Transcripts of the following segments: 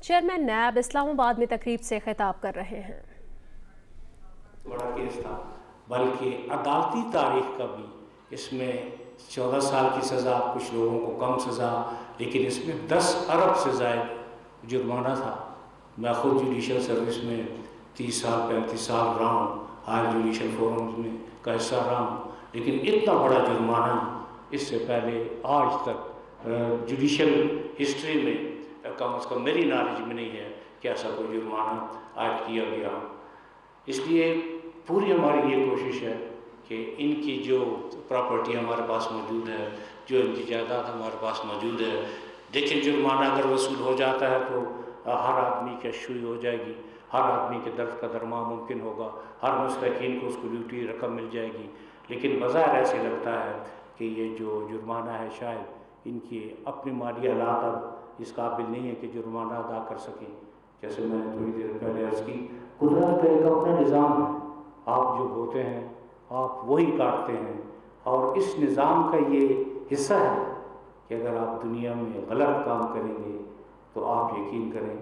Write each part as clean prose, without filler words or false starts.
Chairman NAB اسلام آباد میں تقریب سے خطاب کر رہے ہیں۔ بڑا کیس تھا، بلکہ عدالتی تاریخ کا بھی اس میں 14 سال کی سزا، کچھ لوگوں کو کم سزا، لیکن اس میں 10 ارب سے زائد جرمانہ تھا۔ میں خود جوڈیشل سروس میں 30 سال 35 سال رہا ہوں، ہائر جوڈیشل فورمز میں کا حصہ رہا ہوں، لیکن اتنا بڑا جرمانہ اس سے پہلے آج تک جوڈیشل ہسٹری میں کم از کم میری نالج میں نہیں ہے کہ ایسا کوئی جرمانہ عائد کیا گیا۔ اس لیے پوری ہماری یہ کوشش ہے کہ ان کی جو پراپرٹی ہمارے پاس موجود ہے، جو ان کی جائیداد ہمارے پاس موجود ہے، دیکھیں جرمانہ اگر وصول ہو جاتا ہے تو ہر آدمی کی شوئی ہو جائے گی، ہر آدمی کے درد کا درمان ممکن ہوگا، ہر مستحقین کو اس کو ڈیوٹی رقم مل جائے گی، لیکن بظاہر ایسے لگتا ہے کہ یہ جو جرمانہ ہے شاید ان کی اپنی مالی حالات اب اس قابل نہیں ہے کہ جرمانہ ادا کر سکیں۔ جیسے میں نے تھوڑی دیر پہلے عرض کی، قدرت کا ایک اپنا نظام ہے، آپ جو بوتے ہیں آپ وہی کاٹتے ہیں، اور اس نظام کا یہ حصہ ہے کہ اگر آپ دنیا میں غلط کام کریں گے تو آپ یقین کریں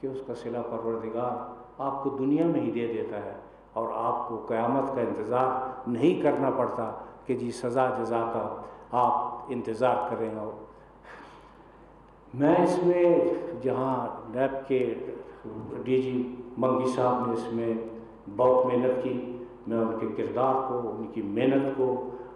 کہ اس کا صلہ پروردگار آپ کو دنیا میں ہی دے دیتا ہے، اور آپ کو قیامت کا انتظار نہیں کرنا پڑتا کہ جی سزا جزا کا آپ انتظار کریں۔ اور میں اس میں جہاں نیب کے ڈی جی منگی صاحب نے اس میں بہت محنت کی، میں ان کے کردار کو، ان کی محنت کو،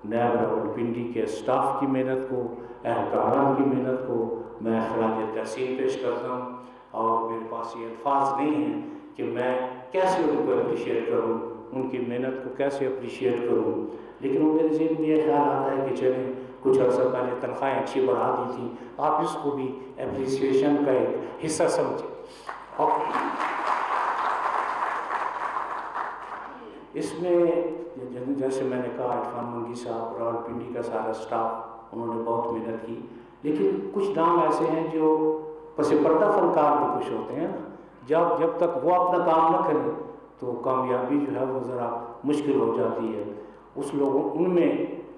نیب راولپنڈی کے اسٹاف کی محنت کو، اہلکاران کی محنت کو میں خراج تحسین پیش کرتا ہوں، اور میرے پاس یہ الفاظ نہیں ہیں کہ میں کیسے ان کو اپریشیٹ کروں، ان کی محنت کو کیسے اپریشیٹ کروں، لیکن وہ میرے ذہن میں یہ خیال آتا ہے کہ چلیں کچھ عرصہ پہلے تنخواہیں اچھی بڑھا دی تھیں، آپ اس کو بھی اپریسیشن کا ایک حصہ سمجھیں۔ اور اس میں جیسے میں نے کہا عرفان منگی صاحب، راولپنڈی کا سارا اسٹاف، انہوں نے بہت محنت کی، لیکن کچھ نام ایسے ہیں جو پس پردہ فنکار بھی کچھ ہوتے ہیں نا، جب تک وہ اپنا کام نہ کریں تو کامیابی جو ہے وہ ذرا مشکل ہو جاتی ہے۔ ان میں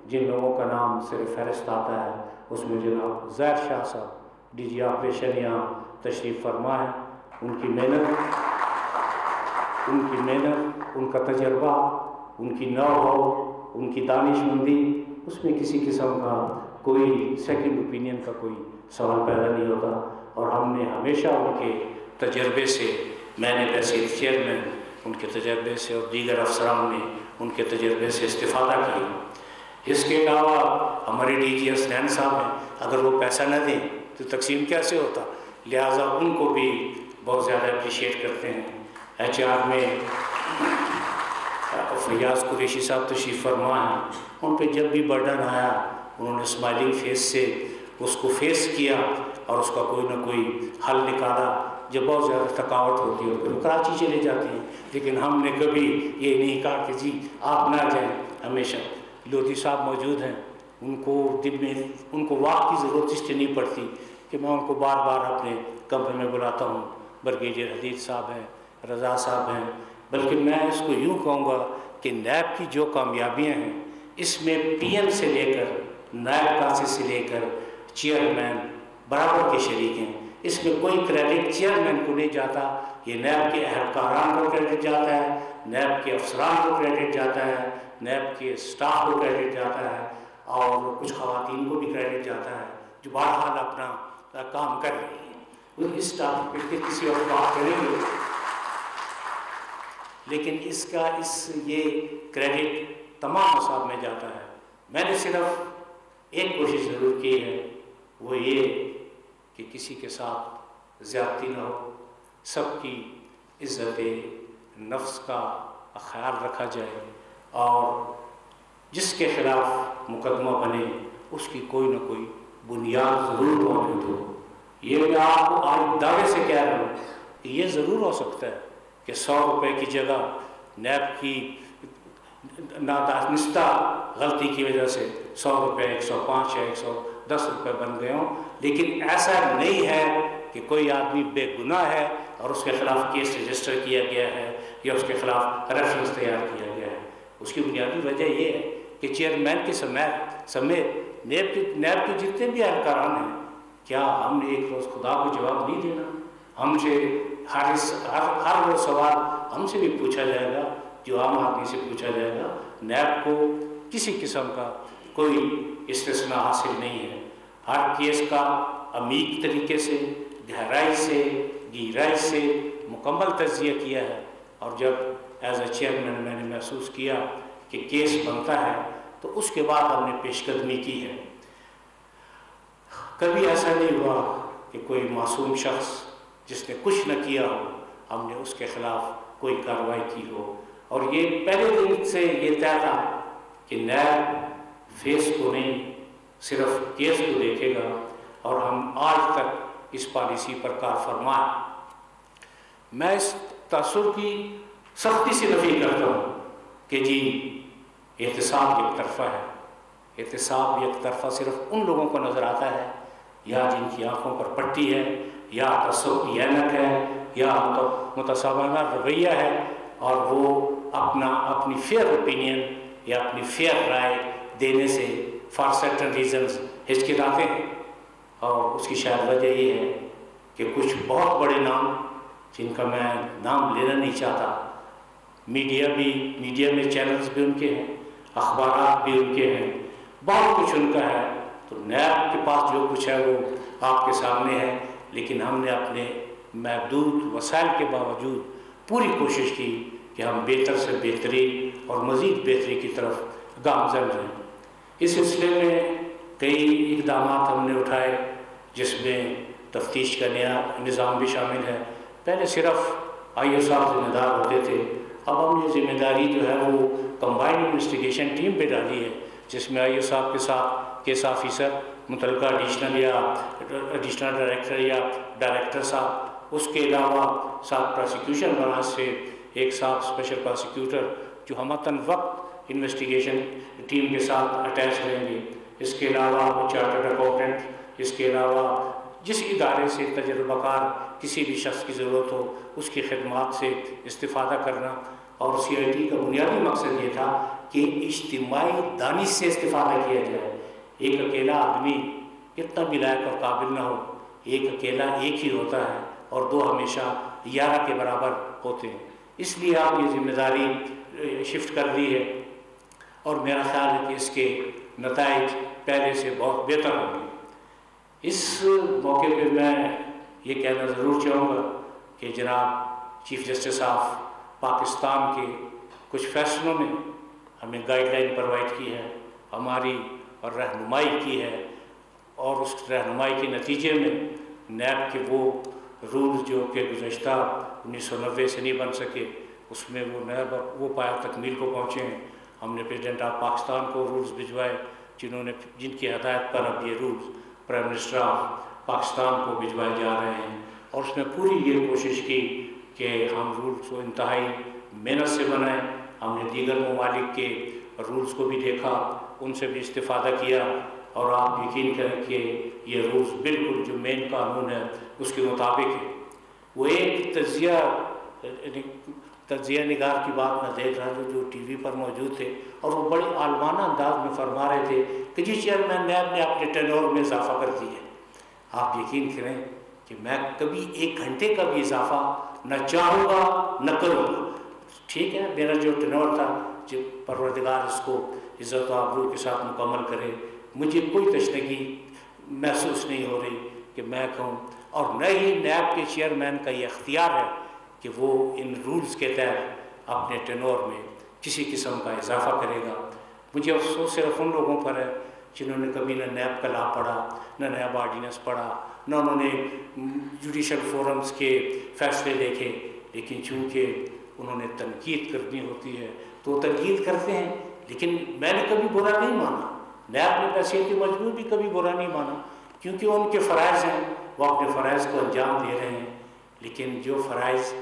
جن لوگوں کا نام صرف فہرست آتا ہے اس میں جناب زہر شاہ صاحب ڈی جی آپریشن یہاں تشریف فرما ہے، ان کی محنت، ان کا تجربہ، ان کی نو ہو، ان کی دانش مندی، اس میں کسی قسم کا کوئی سیکنڈ اوپینین کا کوئی سوال پیدا نہیں ہوتا، اور ہم نے ہمیشہ ان کے تجربے سے، میں نے تحصیل چیئرمین ان کے تجربے سے اور دیگر افسران نے ان کے تجربے سے استفادہ کیا۔ اس کے علاوہ ہمارے ڈی جی حسنین صاحب ہیں، اگر وہ پیسہ نہ دیں تو تقسیم کیسے ہوتا، لہٰذا ان کو بھی بہت زیادہ اپریشیٹ کرتے ہیں۔ ایچ آر میں فیاض قریشی صاحب تشریف فرما ہیں، ان پہ جب بھی برڈن آیا انہوں نے اسمائلنگ فیس سے اس کو فیس کیا اور اس کا کوئی نہ کوئی حل نکالا۔ جب بہت زیادہ تھکاوٹ ہوتی ہے پھر کراچی چلے جاتے ہیں، لیکن ہم نے کبھی یہ نہیں کہا کہ جی آپ نہ جائیں۔ ہمیشہ لودھی صاحب موجود ہیں، ان کو دن میں ان کو وقت کی ضرورت اس لیے نہیں پڑتی کہ میں ان کو بار بار اپنے کمرے میں بلاتا ہوں۔ برگیڈیئر حدید صاحب ہیں، رضا صاحب ہیں، بلکہ میں اس کو یوں کہوں گا کہ نیب کی جو کامیابیاں ہیں اس میں پی ایم سے لے کر نائب قاصد سے لے کر چیئرمین برابر کے شریک ہیں۔ اس میں کوئی کریڈٹ چیئرمین کو نہیں جاتا، یہ نیب کے اہلکاران کو کریڈٹ جاتا ہے، نیب کے افسران کو کریڈٹ جاتا ہے، نیب کے اسٹاف کو کریڈٹ جاتا ہے، اور کچھ خواتین کو بھی کریڈٹ جاتا ہے جو بہرحال اپنا کام کر رہی ہیں۔ اس ٹاپک پہ کسی اور بات کریں گے، لیکن یہ کریڈٹ تمام مصاب میں جاتا ہے۔ میں نے صرف ایک کوشش ضرور کی ہے، وہ یہ کہ کسی کے ساتھ زیادتی نہ ہو، سب کی عزت نفس کا خیال رکھا جائے، اور جس کے خلاف مقدمہ بنے اس کی کوئی نہ کوئی بنیاد ضرور موجود ہو۔ یہ میں آپ کو آج دعوے سے کہہ رہا ہوں کہ یہ ضرور ہو سکتا ہے کہ 100 روپے کی جگہ نیب کی نادانستہ غلطی کی وجہ سے 100 روپے 105 یا 110 روپے بن گئے ہوں، لیکن ایسا نہیں ہے کہ کوئی آدمی بے گناہ ہے اور اس کے خلاف کیس رجسٹر کیا گیا ہے یا اس کے خلاف ریفرنس تیار کیا گیا ہے۔ اس کی بنیادی وجہ یہ ہے کہ چیئرمین کے سمیت نیب کے جتنے بھی اہلکاران ہیں، کیا ہم نے ایک روز خدا کو جواب نہیں دینا ہم سے ہر وہ سوال ہم سے بھی پوچھا جائے گا جو عام آدمی سے پوچھا جائے گا۔ نیب کو کسی قسم کا کوئی استثناء حاصل نہیں ہے، ہر کیس کا عمیق طریقے سے، گہرائی سے، گہرائی سے مکمل تجزیہ کیا ہے، اور جب ایز اے چیئرمین میں نے محسوس کیا کہ کیس بنتا ہے تو اس کے بعد ہم نے پیش قدمی کی ہے۔ کبھی ایسا نہیں ہوا کہ کوئی معصوم شخص جس نے کچھ نہ کیا ہو ہم نے اس کے خلاف کوئی کارروائی کی ہو، اور یہ پہلے دن سے یہ طے تھا کہ نیب فیس کو نہیں صرف کیس کو دیکھے گا، اور ہم آج تک اس پالیسی پر کار فرما ہے۔ میں اس تاثر کی سختی سے نفی کرتا ہوں کہ جی احتساب یک طرفہ ہے۔ احتساب یک طرفہ صرف ان لوگوں کو نظر آتا ہے یا جن کی آنکھوں پر پٹی ہے، یا تعصب کی اینک ہے، یا متصابانہ رویہ ہے، اور وہ اپنی فیئر اوپینین یا اپنی فیئر رائے دینے سے فار سرٹن ریزنز ہچکچاتے ہیں۔ اور اس کی شاید وجہ یہ ہے کہ کچھ بہت بڑے نام جن کا میں نام لینا نہیں چاہتا، میڈیا میں چینلز بھی ان کے ہیں، اخبارات بھی ان کے ہیں، بہت کچھ ان کا ہے، تو نیب کے پاس جو کچھ ہے وہ آپ کے سامنے ہے، لیکن ہم نے اپنے محدود وسائل کے باوجود پوری کوشش کی کہ ہم بہتر سے بہتری اور مزید بہتری کی طرف گامزن رہیں۔ اس سلسلے میں کئی اقدامات ہم نے اٹھائے، جس میں تفتیش کا نیا نظام بھی شامل ہے۔ پہلے صرف آئی ایس صاحب ذمہ دار ہوتے تھے، اب ہم یہ ذمہ داری جو ہے وہ کمبائنڈ انویسٹیگیشن ٹیم پہ ڈالی ہے، جس میں آئی ایس صاحب کے ساتھ کیس آفیسر، متعلقہ ایڈیشنل ڈائریکٹر یا ڈائریکٹر صاحب، اس کے علاوہ 7 پروسیکیوشن برانچ سے ایک صاحب اسپیشل پروسیکیوٹر جو ہمتاً وقت انویسٹیگیشن ٹیم کے ساتھ اٹیچ رہیں گے۔ اس کے علاوہ چارٹرڈ اکاؤنٹنٹ، اس کے علاوہ جس ادارے سے تجربہ کار کسی بھی شخص کی ضرورت ہو اس کی خدمات سے استفادہ کرنا۔ اور سی آئی ٹی کا بنیادی مقصد یہ تھا کہ اجتماعی دانش سے استفادہ کیا جائے۔ ایک اکیلا آدمی کتنا بھی لائق اور قابل نہ ہو، ایک اکیلا ایک ہی ہوتا ہے اور 2 ہمیشہ 11 کے برابر ہوتے ہیں۔ اس لیے آپ یہ ذمہ داری شفٹ کر دی ہے، اور میرا خیال ہے کہ اس کے نتائج پہلے سے بہت بہتر ہوں گے۔ اس موقع پہ میں یہ کہنا ضرور چاہوں گا کہ جناب چیف جسٹس آف پاکستان کے کچھ فیصلوں نے ہمیں گائیڈ لائن پرووائڈ کی ہے، ہماری اور رہنمائی کی ہے، اور اس رہنمائی کے نتیجے میں نیب کے وہ رولز جو کہ گزشتہ 1990 سے نہیں بن سکے، اس میں وہ نیب وہ پایا تکمیل کو پہنچے ہیں۔ ہم نے پریزیڈنٹ آف پاکستان کو رولز بھجوائے، جن کی ہدایت پر اب یہ rules prime minister of Pakistan کو بھجوائے جا رہے ہیں، اور اس میں پوری یہ کوشش کی کہ ہم رولز کو انتہائی محنت سے بنائیں۔ ہم نے دیگر ممالک کے رولز کو بھی دیکھا، ان سے بھی استفادہ کیا، اور آپ یقین کریں کہ یہ رولز بالکل جو مین قانون ہے اس کے مطابق ہے۔ وہ ایک تجزیہ نگار کی بات میں دیکھ رہا جو ٹی وی پر موجود تھے، اور وہ بڑے عالمانہ انداز میں فرما رہے تھے کہ جی چیئرمین نیب نے اپنے ٹینور میں اضافہ کر دیا ہے۔ آپ یقین کریں کہ میں کبھی 1 گھنٹے کا بھی اضافہ نہ چاہوں گا نہ کروں گا۔ ٹھیک ہے، میرا جو ٹینور تھا، جو پروردگار اس کو عزت و آبرو کے ساتھ مکمل کرے، مجھے کوئی تشنگی محسوس نہیں ہو رہی کہ میں کہوں، اور نہ ہی نیب کے چیئرمین کا یہ اختیار ہے کہ وہ ان رولز کے تحت اپنے ٹینور میں کسی قسم کا اضافہ کرے گا۔ مجھے افسوس صرف ان لوگوں پر ہے جنہوں نے کبھی نہ نیب کا لا پڑھا، نہ نیب آرڈیننس پڑھا، نہ انہوں نے جوڈیشل فورمز کے فیصلے دیکھے، لیکن چونکہ انہوں نے تنقید کرنی ہوتی ہے تو وہ تنقید کرتے ہیں۔ لیکن میں نے کبھی برا نہیں مانا، نیب نے حیثیت مجبور بھی کبھی برا نہیں مانا، کیونکہ ان کے فرائض ہیں، وہ اپنے فرائض کو انجام دے رہے ہیں۔ لیکن جو فرائض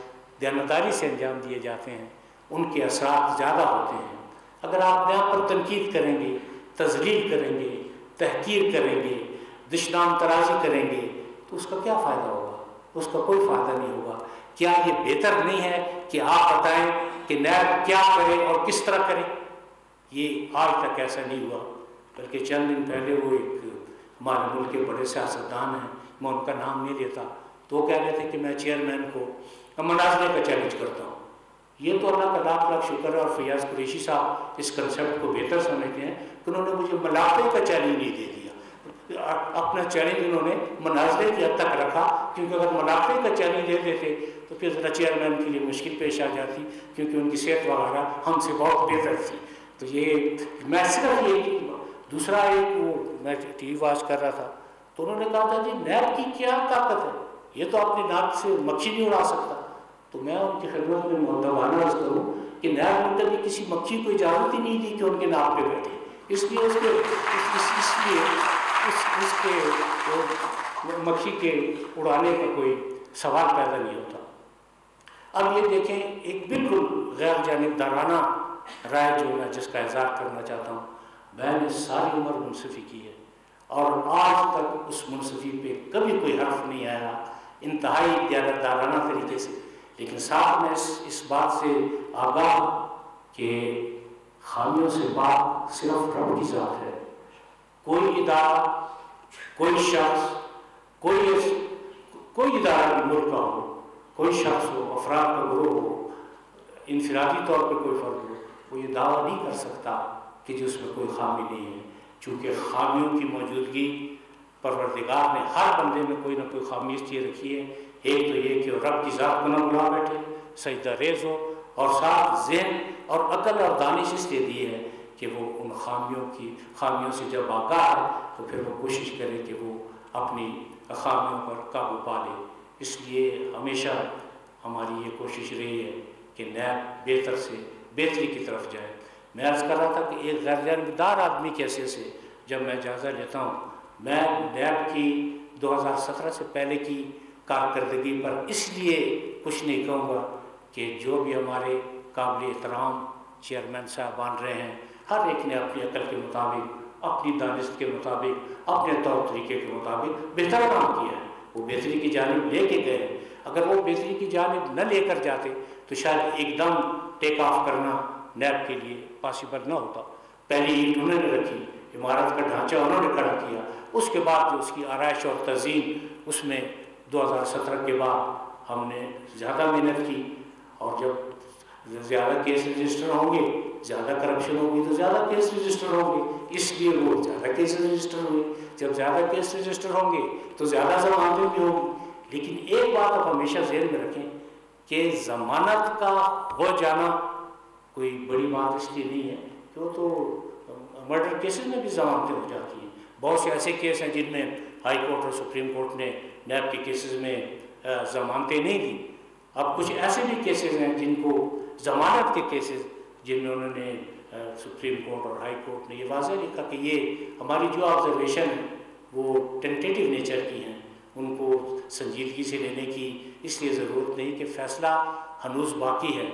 دیانتداری سے انجام دیے جاتے ہیں ان کے اثرات زیادہ ہوتے ہیں۔ اگر آپ نیب پر تنقید کریں گے، تذلیل کریں گے، تحقیر کریں گے، دشنام تراشی کریں گے تو اس کا کیا فائدہ ہوگا؟ اس کا کوئی فائدہ نہیں ہوگا۔ کیا یہ بہتر نہیں ہے کہ آپ بتائیں کہ نیب کیا کرے اور کس طرح کرے؟ یہ آج تک ایسا نہیں ہوا، بلکہ چند دن پہلے وہ ایک ہمارے ملک کے بڑے سیاستدان ہیں، میں ان کا نام نہیں لیتا، تو وہ کہہ رہے تھے کہ میں چیئرمین کو مناظرے کا چیلنج کرتا ہوں. یہ تو اللہ کا لاکھ لاکھ شکر ہے, اور فیاض قریشی صاحب اس کنسیپٹ کو بہتر سمجھتے ہیں کہ انہوں نے مجھے ملاقے کا چیلنج نہیں دے دیا. اپنا چیلنج انہوں نے مناظرے کی حد تک رکھا, کیونکہ اگر ملاقے کا چیلنج دے دیتے تو پھر ذرا چیئرمین کے لیے مشکل پیش آ جاتی, کیونکہ ان کی صحت وغیرہ ہم سے بہت بہتر تھی. تو یہ میں صرف یہ دوسرا ایک وہ میں ٹی وی واچ کر رہا تھا تو انہوں نے کہا تھا جی نیب کی کیا طاقت ہے, یہ تو اپنی ناک سے مکھی نہیں اڑا سکتا. تو میں ان کی خدمت میں مؤدبانہ عرض کروں کہ نیب نے کبھی کسی مکھی کو اجازت ہی نہیں دی کہ ان کے ناک پہ بیٹھے, اس لیے اس کے مکھی کے اڑانے کا کوئی سوال پیدا نہیں ہوتا. اب یہ دیکھیں ایک بالکل غیر جانبدارانہ رائے جو میں جس کا اظہار کرنا چاہتا ہوں, میں نے ساری عمر منصفی کی ہے اور آج تک اس منصفی پہ کبھی کوئی حرف نہیں آیا انتہائی دیانتدارانہ طریقے سے. لیکن ساتھ میں اس بات سے آگاہ کہ خامیوں سے بات صرف رب کی ذات ہے. کوئی ادارہ, کوئی شخص, کوئی ادارہ بھی ملک کا ہو, کوئی شخص ہو, افراد کا گروہ ہو, انفرادی طور پہ کوئی فرد ہو, وہ یہ دعویٰ نہیں کر سکتا کہ جو اس میں کوئی خامی نہیں ہے, چونکہ خامیوں کی موجودگی پروردگار نے ہر بندے میں کوئی نہ کوئی خامی اس لیے رکھی ہے. ایک تو یہ کہ وہ رب کی ذات کو نہ بلا بیٹھے, سجدہ ریز ہو, اور ساتھ ذہن اور عقل اور دانش اس لیے دی ہے کہ وہ ان خامیوں سے جب آگاہ ہے تو پھر وہ کوشش کرے کہ وہ اپنی خامیوں پر قابو پا لے. اس لیے ہمیشہ ہماری یہ کوشش رہی ہے کہ نیب بہتر سے بہتری کی طرف جائے. میں عرض کر رہا تھا کہ ایک غیر جانبدار آدمی کے حیثیت سے جب میں جائزہ لیتا ہوں, میں نیب کی 2017 سے پہلے کی کارکردگی پر اس لیے کچھ نہیں کہوں گا کہ جو بھی ہمارے قابل احترام چیئرمین صاحب بن رہے ہیں, ہر ایک نے اپنی عقل کے مطابق, اپنی دانست کے مطابق, اپنے طور طریقے کے مطابق بہتر کام کیا ہے. وہ بہتری کی جانب لے کے گئے. اگر وہ بہتری کی جانب نہ لے کر جاتے تو شاید ایک دم ٹیک آف کرنا نیب کے لیے پاسبل نہ ہوتا. پہلی اینٹ انہوں نے رکھی, عمارت کا ڈھانچہ انہوں نے کھڑا کیا, اس کے بعد جو اس کی آرائش اور تزئین اس میں 2017 کے بعد ہم نے زیادہ محنت کی. اور جب زیادہ کیس رجسٹر ہوں گے, زیادہ کرپشن ہوگی تو زیادہ کیس رجسٹر ہوں گے, اس لیے وہ زیادہ کیس رجسٹر ہوئے. جب زیادہ کیس رجسٹر ہوں گے تو زیادہ ضمانتیں بھی ہوں گی. لیکن ایک بات آپ ہمیشہ ذہن میں رکھیں کہ ضمانت کا ہو جانا کوئی بڑی بات اس لیے نہیں ہے کہ وہ تو مرڈر کیسز میں بھی ضمانتیں ہو جاتی ہیں. بہت سے ایسے کیس ہیں جن میں ہائی کورٹ اور سپریم کورٹ نے نیب کے کیسز میں ضمانتیں نہیں دیں. اب کچھ ایسے بھی کیسز ہیں جن کو ضمانت کے کیسز جن میں انہوں نے سپریم کورٹ اور ہائی کورٹ نے یہ واضح لکھا کہ یہ ہماری جو آبزرویشن ہے وہ ٹینٹیٹیو نیچر کی ہیں, ان کو سنجیدگی سے لینے کی اس لیے ضرورت نہیں کہ فیصلہ ہنوز باقی ہے.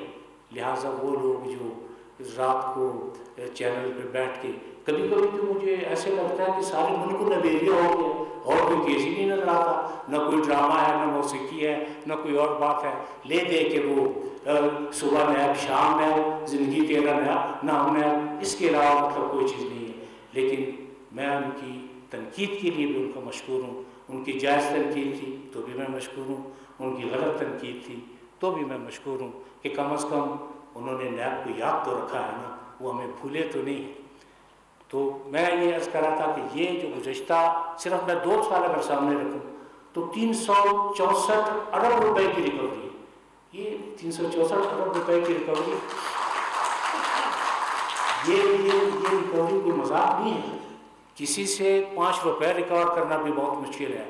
لہٰذا وہ لوگ جو رات کو چینل پہ بیٹھ کے کبھی کبھی تو مجھے ایسے لگتا ہے کہ سارے ملک کو نبیریا ہو گیا اور کوئی کیس ہی نہیں نظر آتا, نہ کوئی ڈرامہ ہے, نہ موسیقی ہے, نہ کوئی اور بات ہے. لے دے کہ وہ صبح نیب, شام نیب, زندگی تیرا نیب, نام نیب, اس کے علاوہ مطلب کوئی چیز نہیں ہے. لیکن میں ان کی تنقید کے لیے بھی ان کا مشکور ہوں. ان کی جائز تنقید تھی تو بھی میں مشکور ہوں, ان کی غلط تنقید تھی تو بھی میں مشکور ہوں کہ کم از کم انہوں نے نیب کو یاد تو رکھا ہے نا, وہ ہمیں بھولے تو نہیں. تو میں یہ عرض کر رہا تھا کہ یہ جو گزشتہ صرف میں 2 سال اگر سامنے رکھوں تو 364 ارب روپے کی ریکوری ہے. یہ 364 ارب روپے کی ریکوری, یہ ریکوری کوئی مذاق نہیں ہے. کسی سے 5 روپے ریکور کرنا بھی بہت مشکل ہے.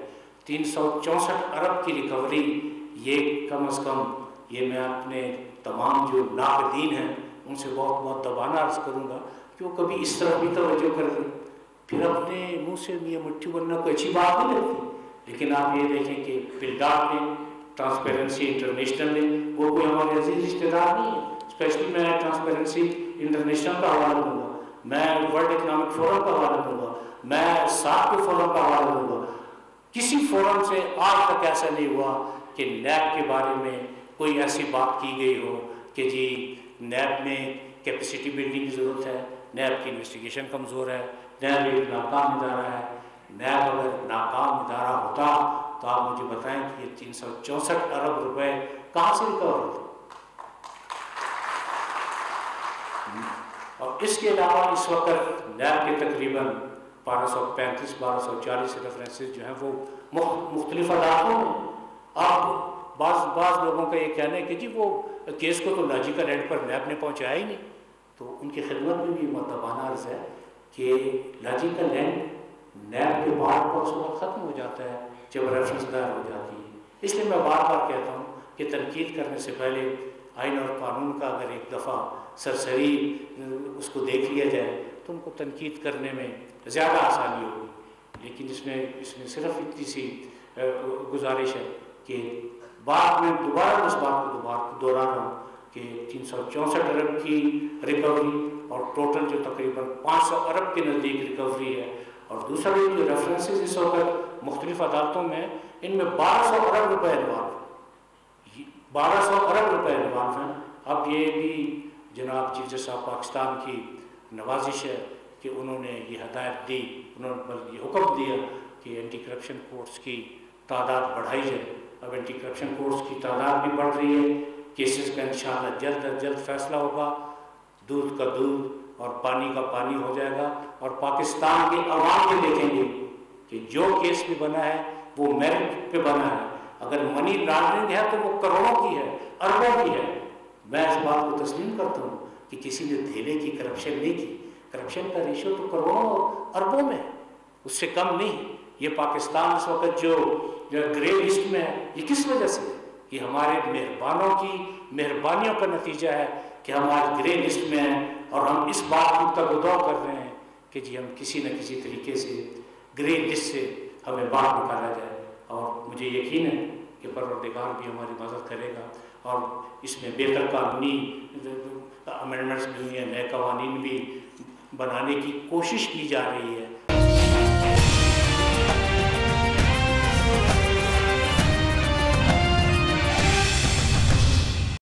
364 ارب کی ریکوری, یہ کم از کم یہ میں اپنے تمام جو ناقدین ہیں ان سے بہت بہت دبانا عرض کروں گا کہ وہ کبھی اس طرح بھی توجہ کر دیں. پھر اپنے منہ سے یہ مٹھی بننا کوئی اچھی بات نہیں لگتی. لیکن آپ یہ دیکھیں کہ بلڈاپ نے, ٹرانسپیرنسی انٹرنیشنل نے, وہ کوئی ہمارے عزیز رشتے دار نہیں ہے. اسپیشلی میں ٹرانسپیرنسی انٹرنیشنل کا حوالہ دوں گا, میں ورلڈ اکنامک فورم کا حوالہ دوں گا, میں ساتھ کے فورم کا حوالہ دوں گا. کسی فورم سے آج تک ایسا نہیں ہوا کہ نیب کے بارے میں کوئی ایسی بات کی گئی ہو کہ جی نیب میں کیپیسٹی بلڈنگ کی ضرورت ہے, نیب کی انویسٹیگیشن کمزور ہے, نیب ایک ناکام ادارہ ہے. نیب اگر ناکام ادارہ ہوتا تو آپ مجھے بتائیں کہ یہ 364 ارب روپے کہاں سے ریکور ہوتے؟ اور اس کے علاوہ اس وقت نیب کے تقریباً 1240 ریفرنسز جو ہیں وہ مختلف علاقوں میں. آپ بعض لوگوں کا یہ کہنا ہے کہ جی وہ کیس کو تو لاجیکل اینڈ پر نیب نے پہنچایا ہی نہیں. تو ان کی خدمت میں بھی مؤدبانہ عرض ہے کہ لاجیکل اینڈ نیب کے بعد پر اس وقت ختم ہو جاتا ہے جب ریفرنس دائر ہو جاتی ہے. اس لیے میں بار بار کہتا ہوں کہ تنقید کرنے سے پہلے آئین اور قانون کا اگر ایک دفعہ سرسری اس کو دیکھ لیا جائے تو ان کو تنقید کرنے میں زیادہ آسانی ہوگی. لیکن اس میں صرف اتنی سی گزارش ہے کہ بعد میں دوبارہ اس بات کو دوہرا رہا ہوں کہ 364 ارب کی ریکوری اور ٹوٹل جو تقریباً 500 ارب کے نزدیک ریکوری ہے، اور دوسرا جو ریفرنسز اس وقت مختلف عدالتوں میں ان میں 1200 ارب روپے انوالو ہیں. 1200 ارب روپے انوالو ہیں. اب یہ بھی جناب چیف جسٹس آف پاکستان کی نوازش ہے کہ انہوں نے یہ ہدایت دی، انہوں نے یہ حکم دیا کہ اینٹی کرپشن کورٹس کی تعداد بڑھائی جائے. اب اینٹی کرپشن کورٹس کی تعداد بھی بڑھ رہی ہے. کیسز کا انشاءاللہ جلد از جلد فیصلہ ہوگا. دودھ کا دودھ اور پانی کا پانی ہو جائے گا، اور پاکستان کے عوام یہ دیکھیں گے کہ جو کیس بھی بنا ہے وہ میرٹ پہ بنا ہے. اگر منی لانڈرنگ ہے تو وہ کروڑوں کی ہے، اربوں کی ہے. میں اس بات کو تسلیم کرتا ہوں کہ کسی نے دھیلے کی کرپشن نہیں کی. کرپشن کا ریشو تو کروڑوں اور اربوں میں ہے، اس سے کم نہیں. یہ پاکستان اس وقت جو گرے لسٹ میں ہے، یہ کس وجہ سے ہے؟ یہ ہمارے مہربانوں کی مہربانیوں کا نتیجہ ہے کہ ہم آج گرے لسٹ میں ہیں، اور ہم اس بات کی تگدو کر رہے ہیں کہ جی ہم کسی نہ کسی طریقے سے گرے لسٹ سے ہمیں باہر نکالا جائے. اور مجھے یقین ہے کہ پروردگار بھی ہماری مدد کرے گا، اور اس میں بہتر قانونی امینڈمنٹس بھی ہوئی ہیں، نئے قوانین بھی بنانے کی کوشش کی جا رہی ہے.